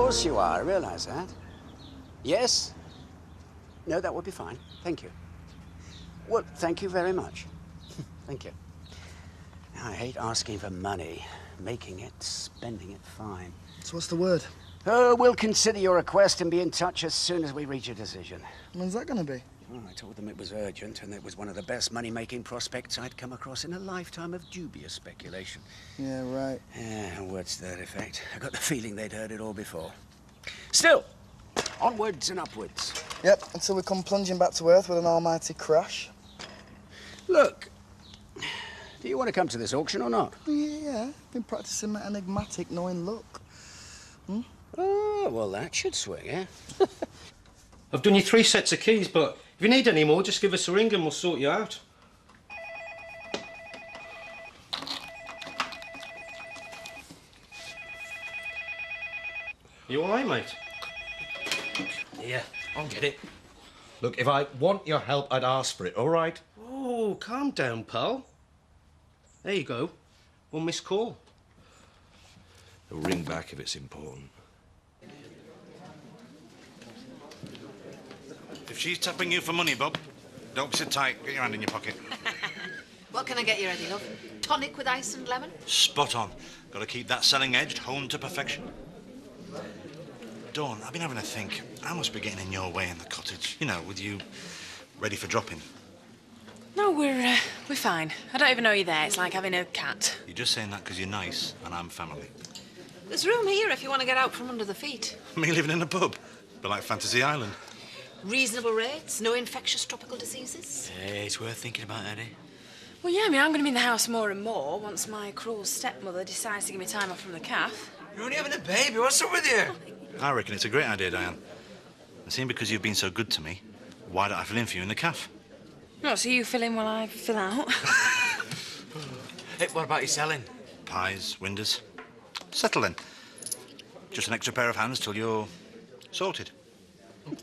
course you are. I realise that. Yes? No, that would be fine. Thank you. Well, thank you very much. Thank you. I hate asking for money. Making it, spending it, fine. So what's the word? Oh, we'll consider your request and be in touch as soon as we reach a decision. When's that going to be? Well, I told them it was urgent and it was one of the best money-making prospects I'd come across in a lifetime of dubious speculation. Yeah, right. Yeah, words to that effect. I got the feeling they'd heard it all before. Still, onwards and upwards. Yep, until we come plunging back to Earth with an almighty crash. Look, do you want to come to this auction or not? Yeah. Been practicing my enigmatic knowing look. Hmm? Oh, well, that should swing, eh? I've done you 3 sets of keys, but if you need any more, just give us a ring and we'll sort you out. You all right, mate? Yeah, I'll get it. Look, if I want your help, I'd ask for it, all right? Oh, calm down, pal. There you go. 1 missed call. I'll ring back if it's important. If she's tapping you for money, Bob, don't be so tight. Get your hand in your pocket. What can I get you ready, love? Tonic with ice and lemon? Spot on. Got to keep that selling edge honed to perfection. Dawn, I've been having a think. I must be getting in your way in the cottage. You know, with you ready for dropping. No, we're fine. I don't even know you're there. It's like having a cat. You're just saying that because you're nice and I'm family. There's room here if you want to get out from under the feet. Me living in a pub. Be like Fantasy Island. Reasonable rates, no infectious tropical diseases. Hey, it's worth thinking about, Eddie. Well, yeah, I mean, I'm going to be in the house more and more once my cruel stepmother decides to give me time off from the calf. You're only having a baby. What's up with you? I reckon it's a great idea, Diane. And seeing because you've been so good to me, why don't I fill in for you in the calf? Oh, so you fill in while I fill out? Hey, what about you selling? Pies, windows. Settle in. Just an extra pair of hands till you're sorted.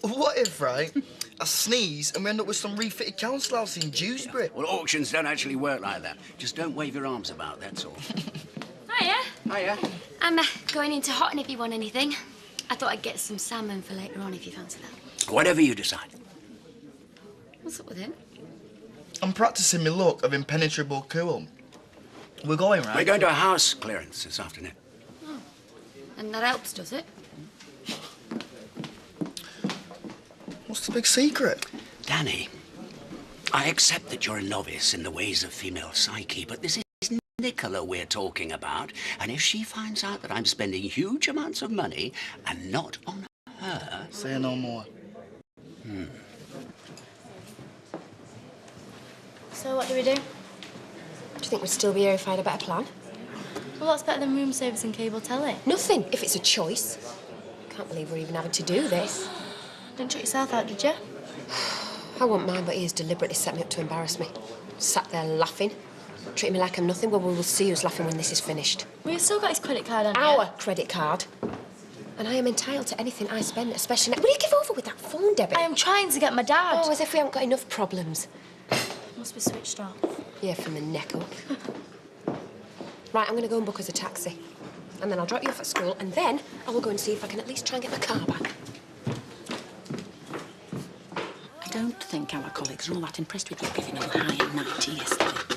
What if, right, I sneeze and we end up with some refitted council house in Dewsbury? Well, auctions don't actually work like that. Just don't wave your arms about, that's all. Hiya. Hiya. I'm going into Hotton if you want anything. I thought I'd get some salmon for later on if you fancy that. Whatever you decide. What's up with him? I'm practicing my luck of impenetrable cool. We're going, right? We're going to a house clearance this afternoon. Oh. And that helps, does it? What's the big secret? Danny, I accept that you're a novice in the ways of female psyche, but this is Nicola we're talking about. And if she finds out that I'm spending huge amounts of money and not on her... Say no more. So what do we do? Do you think we'd still be here if I had a better plan? Well, what's better than room service and cable telly? Nothing, if it's a choice. Can't believe we're even having to do this. Didn't shut yourself out, did you? I wouldn't mind, but he has deliberately set me up to embarrass me. Sat there laughing, treating me like I'm nothing. Well, we will see who's laughing when this is finished. Well, you've still got his credit card on Our credit card. And I am entitled to anything I spend, especially now. Will you give over with that phone, Debbie? I am trying to get my dad. Oh, as if we haven't got enough problems. Must be switched off. Yeah, from the neck up. Right, I'm going to go and book us a taxi. And then I'll drop you off at school, and then I will go and see if I can at least try and get my car back. I don't think our colleagues are all that impressed with you giving them high and 90 yesterday.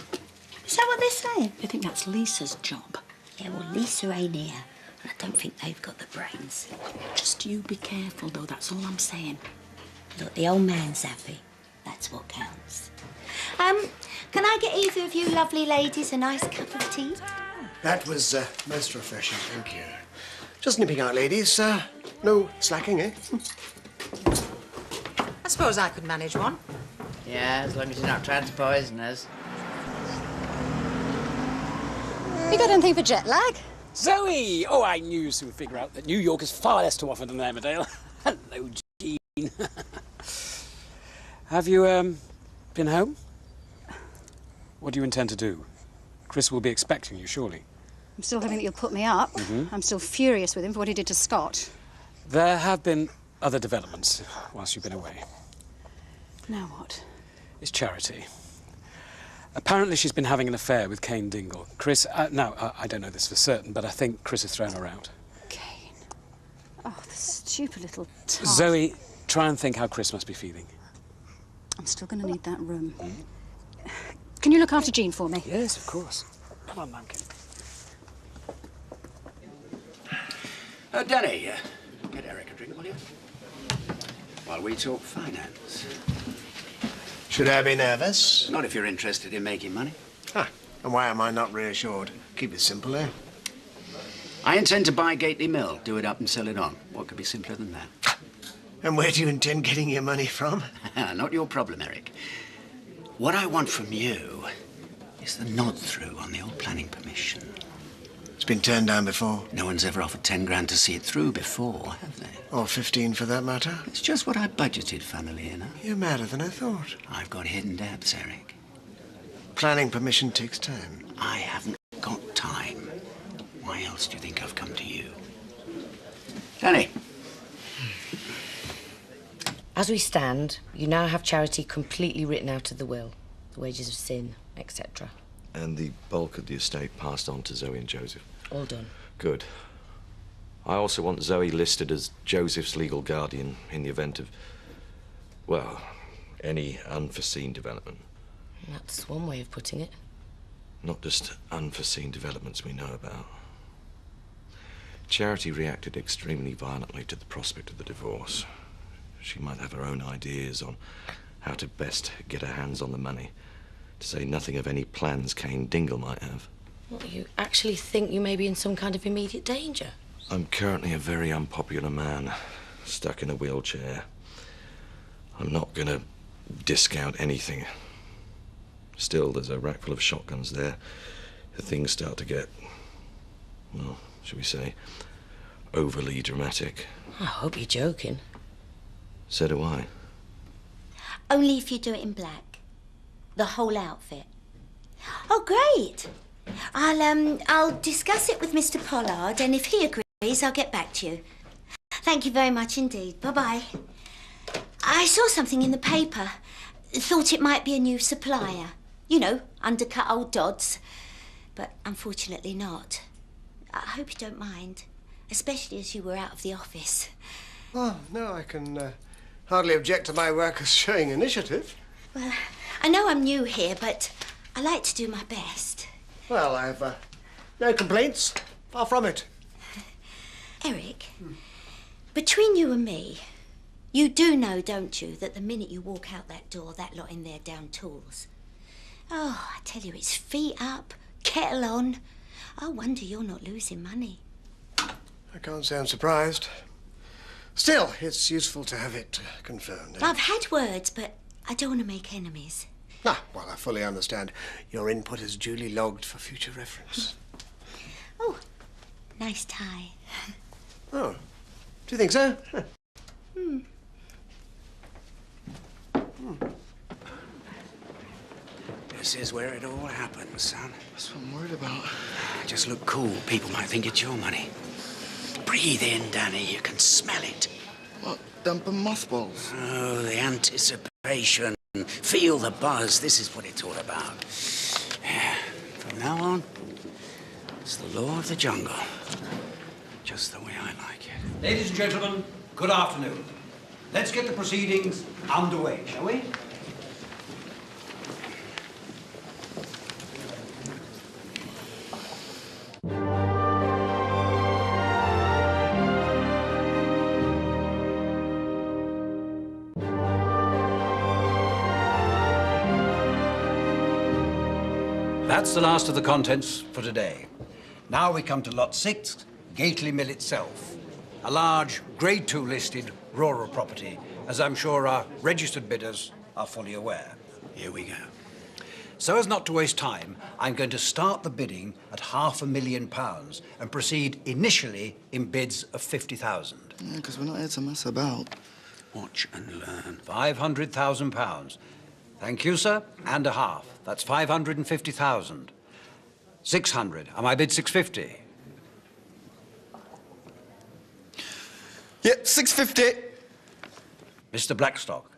Is that what they're saying? They think that's Lisa's job. Yeah, well, Lisa ain't here. And I don't think they've got the brains. Just you be careful, though, that's all I'm saying. Look, the old man's happy. That's what counts. Can I get either of you lovely ladies a nice cup of tea? That was most refreshing, thank you. Just nipping out, ladies. No slacking, eh? I suppose I could manage one. Yeah, as long as you're not trying to poison us. You got anything for jet lag? Zoe! Oh, I knew you would figure out that New York is far less to offer than Emmerdale. Hello, Jean. Have you, been home? What do you intend to do? Chris will be expecting you, surely. I'm still hoping that you'll put me up. I'm still furious with him for what he did to Scott. There have been other developments whilst you've been away. Now what? It's Charity. Apparently she's been having an affair with Kane Dingle. Chris, I don't know this for certain, but I think Chris has thrown her out. Kane. Oh, the stupid little tart. Zoe, try and think how Chris must be feeling. I'm still going to need that room. Can you look after Jean for me? Yes, of course. Come on, Mankin. Danny, get Eric a drink, will you? While we talk finance. Should I be nervous? Not if you're interested in making money. Ah, and why am I not reassured? Keep it simple, eh? I intend to buy Gately Mill, do it up and sell it on. What could be simpler than that? And where do you intend getting your money from? Not your problem, Eric. What I want from you is the nod through on the old planning permission. It's been turned down before. No one's ever offered 10 grand to see it through before, have they? Or 15 for that matter. It's just what I budgeted, funnily enough. You're madder than I thought. I've got hidden debts, Eric. Planning permission takes time. I haven't got time. Why else do you think I've come to you? Danny. As we stand, you now have charity completely written out of the will, the wages of sin, etc. And the bulk of the estate passed on to Zoe and Joseph. All done. Good. I also want Zoe listed as Joseph's legal guardian in the event of, well, any unforeseen development. That's one way of putting it. Not just unforeseen developments we know about. Charity reacted extremely violently to the prospect of the divorce. She might have her own ideas on how to best get her hands on the money, to say nothing of any plans Cain Dingle might have. What, you actually think you may be in some kind of immediate danger? I'm currently a very unpopular man, stuck in a wheelchair. I'm not gonna discount anything. Still, there's a rack full of shotguns there. If things start to get, well, shall we say, overly dramatic. I hope you're joking. So do I. Only if you do it in black. The whole outfit. Oh, great. I'll discuss it with Mr. Pollard, and if he agrees, I'll get back to you. Thank you very much indeed. Bye-bye. I saw something in the paper. Thought it might be a new supplier. You know, undercut old Dodds. But unfortunately not. I hope you don't mind, especially as you were out of the office. Well, no, I can hardly object to my workers showing initiative. Well, I know I'm new here, but I like to do my best. Well, I've no complaints. Far from it. Eric, between you and me, you do know, don't you, that the minute you walk out that door, that lot in there down tools. Oh, I tell you, it's feet up, kettle on. I wonder you're not losing money. I can't say I'm surprised. Still, it's useful to have it confirmed. I've had words, but I don't want to make enemies. Ah, well, I fully understand. Your input is duly logged for future reference. Oh, nice tie. Oh, do you think so? Hmm. This is where it all happens, son. That's what I'm worried about. Just look cool. People might think it's your money. Breathe in, Danny. You can smell it. What, dumping mothballs? Oh, the anticipation. Feel the buzz. This is what it's all about. From now on, it's the law of the jungle. Just the way I like it. Ladies and gentlemen, good afternoon. Let's get the proceedings underway, shall we? That's the last of the contents for today. Now we come to Lot 6, Gately Mill itself. A large, Grade 2 listed rural property, as I'm sure our registered bidders are fully aware. Here we go. So as not to waste time, I'm going to start the bidding at £500,000 and proceed initially in bids of 50,000. Yeah, because we're not here to mess about. Watch and learn. £500,000. Thank you, sir, and a half. That's 550,000. 600. Am I bid 650? Yep, 650. Mr. Blackstock,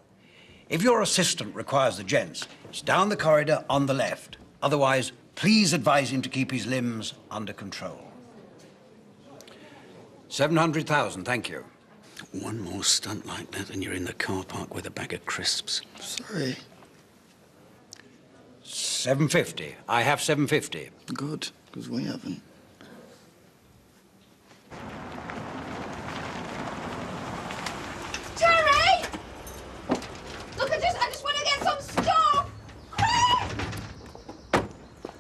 if your assistant requires the gents, it's down the corridor on the left. Otherwise, please advise him to keep his limbs under control. 700,000, thank you. One more stunt like that and you're in the car park with a bag of crisps. Sorry. 750. I have 750. Good, because we haven't. Terry! Look, I just want to get some stuff! Quick!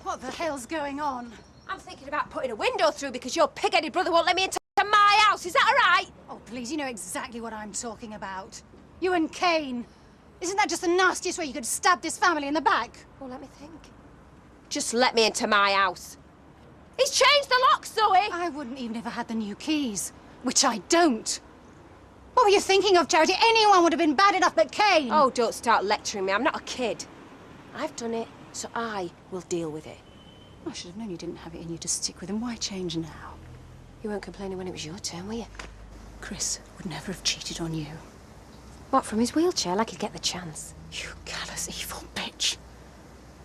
What the hell's going on? I'm thinking about putting a window through because your pig-headed brother won't let me into my house. Is that all right? Oh, please, you know exactly what I'm talking about. You and Kane. Isn't that just the nastiest way you could stab this family in the back? Well, let me think. Just let me into my house. He's changed the lock, Zoe! I wouldn't even if I had the new keys, which I don't. What were you thinking of, Charity? Anyone would have been bad enough but Kane. Oh, don't start lecturing me. I'm not a kid. I've done it, so I will deal with it. I should have known you didn't have it in you to stick with him. Why change now? You weren't complaining when it was your turn, were you? Chris would never have cheated on you. What, from his wheelchair, like he'd get the chance? You callous, evil bitch.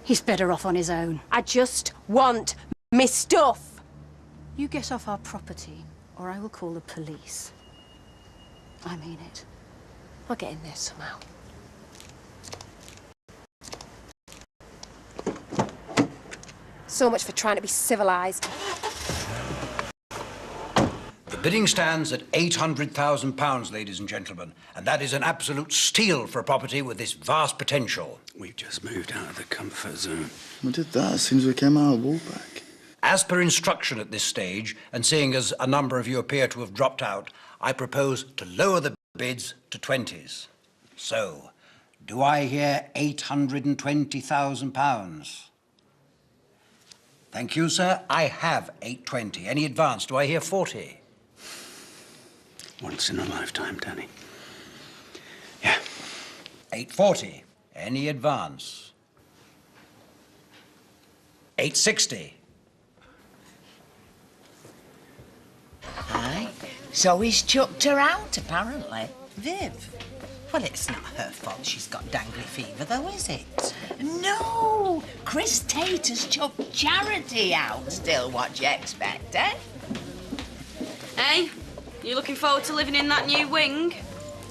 He's better off on his own. I just want me stuff. You get off our property, or I will call the police. I mean it. I'll get in there somehow. So much for trying to be civilised. The bidding stands at £800,000, ladies and gentlemen, and that is an absolute steal for a property with this vast potential. We've just moved out of the comfort zone. We did that as soon as we came out of Woolpack. As per instruction at this stage, and seeing as a number of you appear to have dropped out, I propose to lower the bids to 20s. So, do I hear £820,000? Thank you, sir. I have 820. Any advance? Do I hear 40? Once in a lifetime, Danny. 840. Any advance? 860. Aye. So he's chucked her out, apparently. Viv. Well, it's not her fault she's got dangly fever, though, is it? No! Chris Tate has chucked Charity out. Still, what do you expect, eh? Hey, you looking forward to living in that new wing?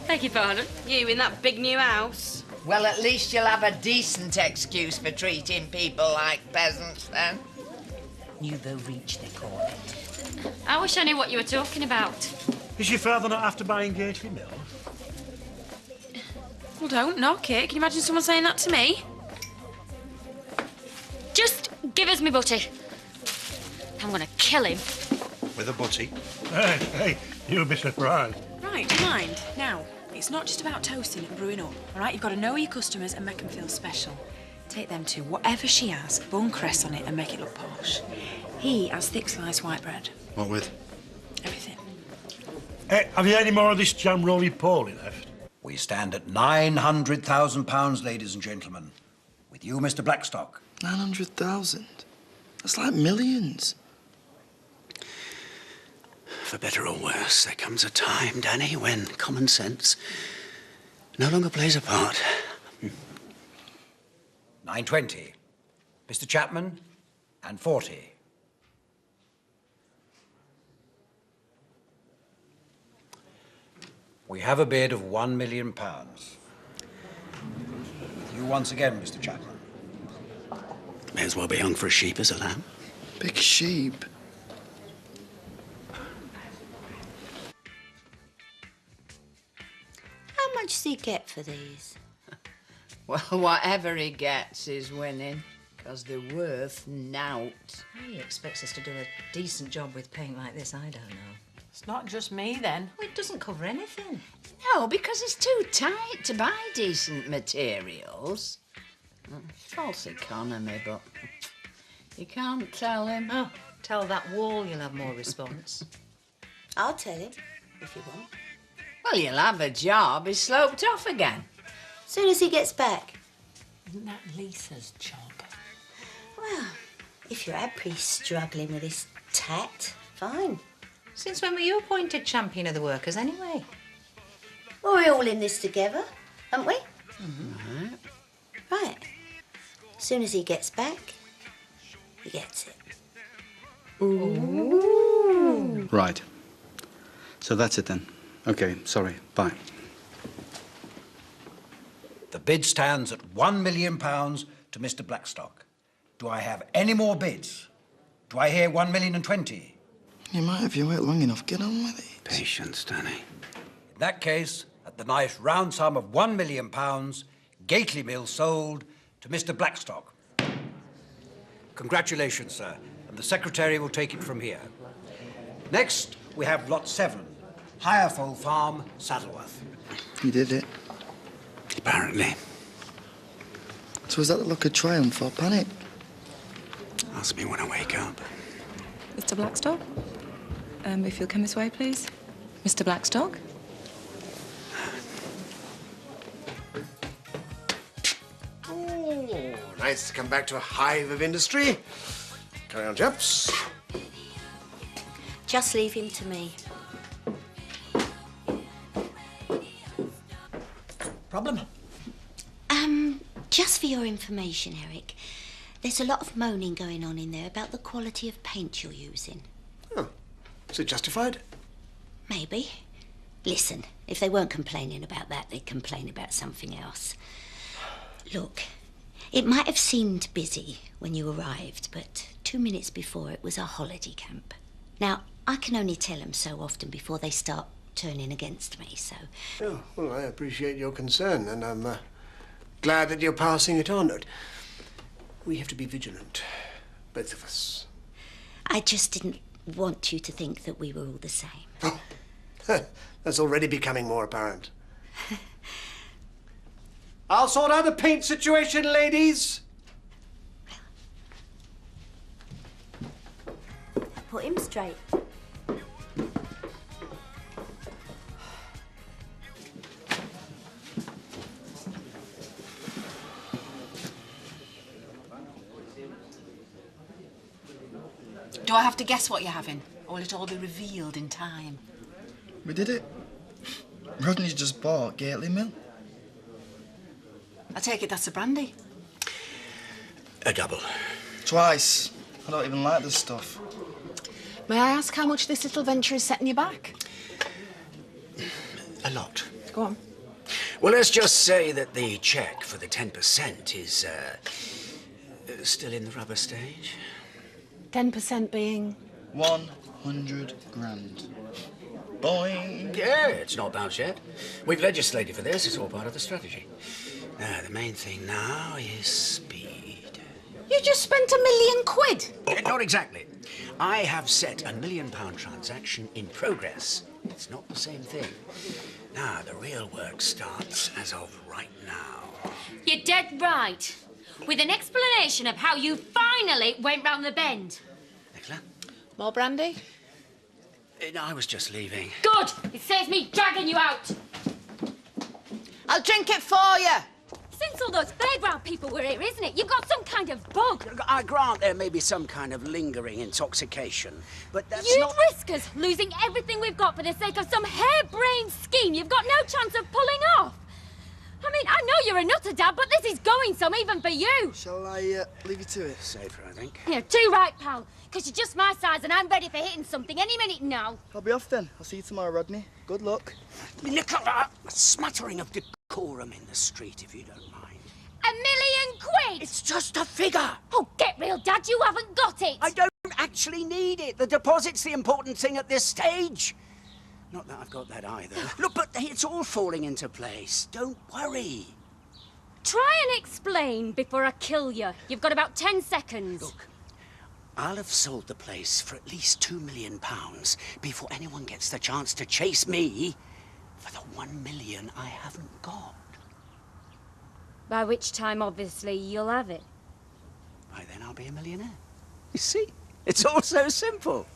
Beg your pardon? You in that big new house? Well, at least you'll have a decent excuse for treating people like peasants, then. Nouveau riche, they call it. I wish I knew what you were talking about. Is your father not after buying engaged with Mill? Well, don't knock it. Can you imagine someone saying that to me? Just give us me butty. I'm gonna kill him. With a butty? Hey, you'll be surprised. Right, do you mind? Now, it's not just about toasting and brewing up, all right? You've got to know your customers and make them feel special. Take them to whatever she has, bun cress on it and make it look posh. He has thick sliced white bread. What with? Everything. Hey, have you any more of this jam roly-poly left? We stand at £900,000, ladies and gentlemen. With you, Mr. Blackstock. 900,000? That's like millions. For better or worse, there comes a time, Danny, when common sense no longer plays a part. 920. Mr. Chapman, and 40. We have a bid of £1 million. With you once again, Mr. Chapman. May as well be hung for a sheep as a lamb. Big sheep. How much does he get for these? Well, whatever he gets is winning, because they're worth nout. He expects us to do a decent job with paint like this, I don't know. It's not just me, then. Well, it doesn't cover anything. No, because it's too tight to buy decent materials. False economy, but you can't tell him. Oh, tell that wall you'll have more response. I'll tell him, if you want. Well, you'll have a job. He's sloped off again. Soon as he gets back. Isn't that Lisa's job? Well, if you're happy struggling with this tat, fine. Since when were you appointed champion of the workers, anyway? Well, we're all in this together, aren't we? Mm-hmm. Right. As soon as he gets back, he gets it. Right. So that's it then. Okay, sorry. Bye. The bid stands at £1 million to Mr. Blackstock. Do I have any more bids? Do I hear 1,020,000? You might if you wait long enough. Get on with it. Patience, Danny. In that case, at the nice round sum of £1 million, Gately Mill sold to Mr. Blackstock. Congratulations, sir, and the secretary will take it from here. Next, we have Lot 7, Hirefold Farm, Saddleworth. You did it. Apparently. So is that the look of triumph or panic? Ask me when I wake up. Mr. Blackstock? If you'll come this way, please. Mr. Blackstock? Oh, nice to come back to a hive of industry. Carry on, chaps. Just leave him to me. Problem? Just for your information, Eric, there's a lot of moaning going on in there about the quality of paint you're using. Oh, is it justified? Maybe. Listen, if they weren't complaining about that, they'd complain about something else. Look, it might have seemed busy when you arrived, but 2 minutes before it was a holiday camp. Now, I can only tell them so often before they start turning against me, so... Oh, well, I appreciate your concern, and I'm glad that you're passing it on. We have to be vigilant, both of us. I just didn't want you to think that we were all the same. Oh, that's already becoming more apparent. I'll sort out the paint situation, ladies. Put him straight. Do I have to guess what you're having? Or will it all be revealed in time? We did it. Rodney's just bought Gately Mill. I take it that's a brandy. A double. Twice. I don't even like this stuff. May I ask how much this little venture is setting you back? A lot. Go on. Well, let's just say that the cheque for the 10% is still in the rubber stage. 10% being? 100 grand. Boing. Yeah, it's not bounced yet. We've legislated for this. It's all part of the strategy. The main thing now is speed. You just spent £1 million. Not exactly. I have set £1 million transaction in progress. It's not the same thing. Now, the real work starts as of right now. You're dead right. With an explanation of how you finally went round the bend. Nicola? More brandy? No, I was just leaving. Good! It saves me dragging you out. I'll drink it for you. Since all those fairground people were here, isn't it? You've got some kind of bug. I grant there may be some kind of lingering intoxication, but that's You'd not... risk us losing everything we've got for the sake of some harebrained scheme you've got no chance of pulling off. I mean, I know you're a nutter, Dad, but this is going some even for you. Shall I leave you to it? Safer, I think. You're too right, pal. Because you're just my size and I'm ready for hitting something any minute now. I'll be off then. I'll see you tomorrow, Rodney. Good luck. Nicola, a smattering of decorum in the street, if you don't mind. £1 million? It's just a figure. Oh, get real, Dad. You haven't got it. I don't actually need it. The deposit's the important thing at this stage. Not that I've got that either. Look, but it's all falling into place. Don't worry. Try and explain before I kill you. You've got about 10 seconds. Look, I'll have sold the place for at least £2 million before anyone gets the chance to chase me for the £1 million I haven't got. By which time, obviously, you'll have it. By then I'll be a millionaire. You see, it's all so simple.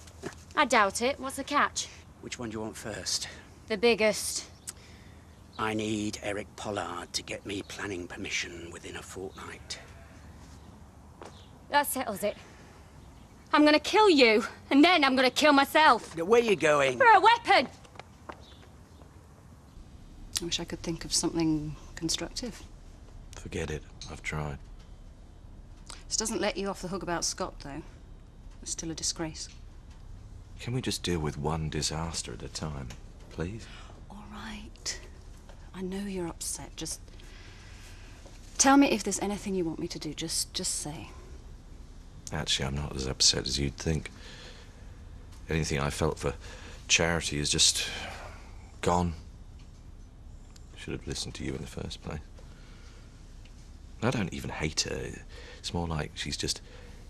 I doubt it. What's the catch? Which one do you want first? The biggest. I need Eric Pollard to get me planning permission within a fortnight. That settles it. I'm gonna kill you, and then I'm gonna kill myself. Where are you going? For a weapon! I wish I could think of something constructive. Forget it. I've tried. This doesn't let you off the hook about Scott, though. It's still a disgrace. Can we just deal with one disaster at a time, please? All right. I know you're upset. Just tell me if there's anything you want me to do. Just say. Actually, I'm not as upset as you'd think. Anything I felt for Charity is just gone. Should have listened to you in the first place. I don't even hate her. It's more like she's just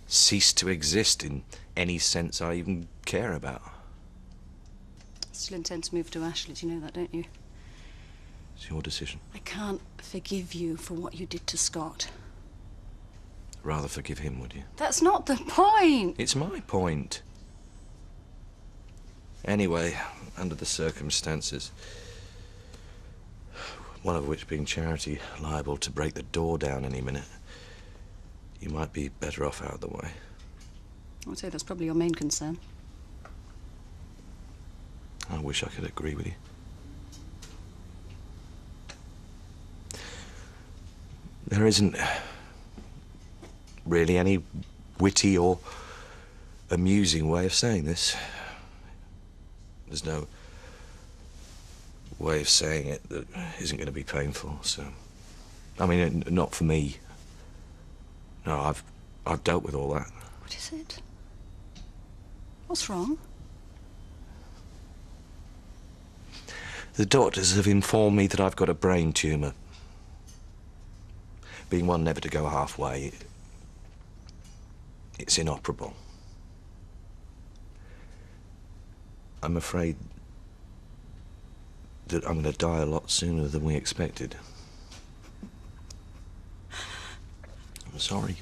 ceased to exist in any sense I even care about. Still intend to move to Ashlet, you know that, don't you? It's your decision. I can't forgive you for what you did to Scott. Rather forgive him, would you? That's not the point! It's my point. Anyway, under the circumstances, one of which being Charity liable to break the door down any minute, you might be better off out of the way. I would say that's probably your main concern. I wish I could agree with you. There isn't really any witty or amusing way of saying this. There's no way of saying it that isn't going to be painful, so... I mean, not for me. No, I've dealt with all that. What is it? What's wrong? The doctors have informed me that I've got a brain tumour. Being one never to go halfway, it's inoperable. I'm afraid that I'm going to die a lot sooner than we expected. I'm sorry.